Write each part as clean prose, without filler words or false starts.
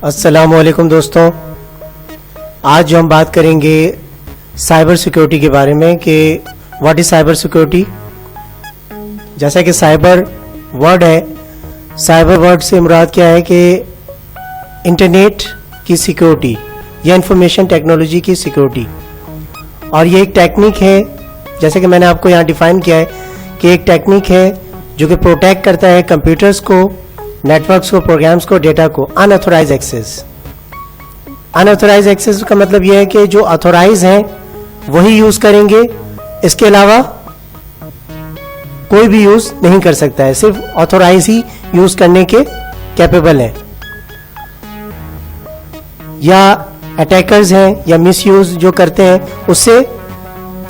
अस्सलामुअलैकुम दोस्तों, आज जो हम बात करेंगे साइबर सिक्योरिटी के बारे में कि व्हाट इज साइबर सिक्योरिटी। जैसा कि साइबर वर्ड है, साइबर वर्ड से मुराद क्या है कि इंटरनेट की सिक्योरिटी या इंफॉर्मेशन टेक्नोलॉजी की सिक्योरिटी। और ये एक टेक्निक है, जैसे कि मैंने आपको यहाँ डिफाइन किया है कि एक टेक्निक है जो कि प्रोटेक्ट करता है कंप्यूटर्स को, नेटवर्क्स को, प्रोग्राम्स को, डेटा को। Unauthorized access. अनऑथोराइज एक्सेस का मतलब यह है कि जो ऑथोराइज हैं वही यूज करेंगे, इसके अलावा कोई भी यूज नहीं कर सकता है, सिर्फ ऑथोराइज ही यूज करने के कैपेबल हैं। या अटैकर्स हैं या मिसयूज जो करते हैं, उससे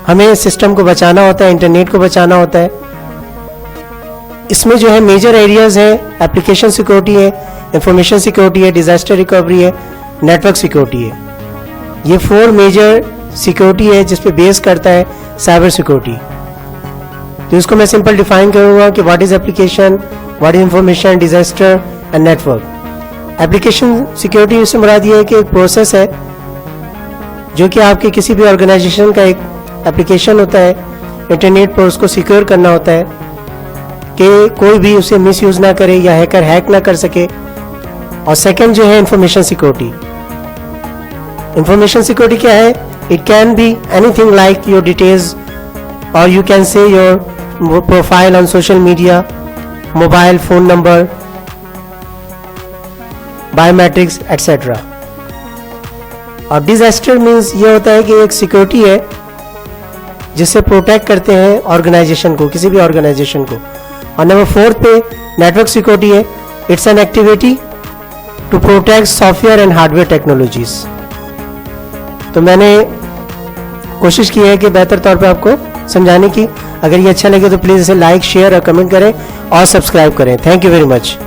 हमें सिस्टम को बचाना होता है, इंटरनेट को बचाना होता है। इसमें जो है मेजर एरियाज हैं, एप्लीकेशन सिक्योरिटी है, इंफॉर्मेशन सिक्योरिटी है, डिजास्टर रिकवरी है, नेटवर्क सिक्योरिटी है। ये 4 मेजर सिक्योरिटी है जिस पे बेस करता है साइबर सिक्योरिटी। तो इसको मैं सिंपल डिफाइन करूंगा कि what is application, what is information, disaster and network. Application security से मुराद ये है कि एक प्रोसेस है जो कि आपके किसी भी ऑर्गेनाइजेशन का एक एप्लीकेशन होता है, इंटरनेट पर उसको सिक्योर करना होता है कि कोई भी उसे मिसयूज ना करे या हैकर हैक ना कर सके। और सेकंड जो है इंफॉर्मेशन सिक्योरिटी। इंफॉर्मेशन सिक्योरिटी क्या है? It can be anything like your details और you can say your profile on social media, mobile phone number, biometrics etcetera. और डिजास्टर मीन्स ये होता है कि एक सिक्योरिटी है जिससे प्रोटेक्ट करते हैं ऑर्गेनाइजेशन को, किसी भी ऑर्गेनाइजेशन को। और नंबर 4 पे नेटवर्क सिक्योरिटी है। It's an activity to protect software and hardware technologies. तो मैंने कोशिश की है कि बेहतर तौर पे आपको समझाने की। अगर ये अच्छा लगे तो प्लीज़ इसे लाइक, शेयर और कमेंट करें और सब्सक्राइब करें। Thank you very much.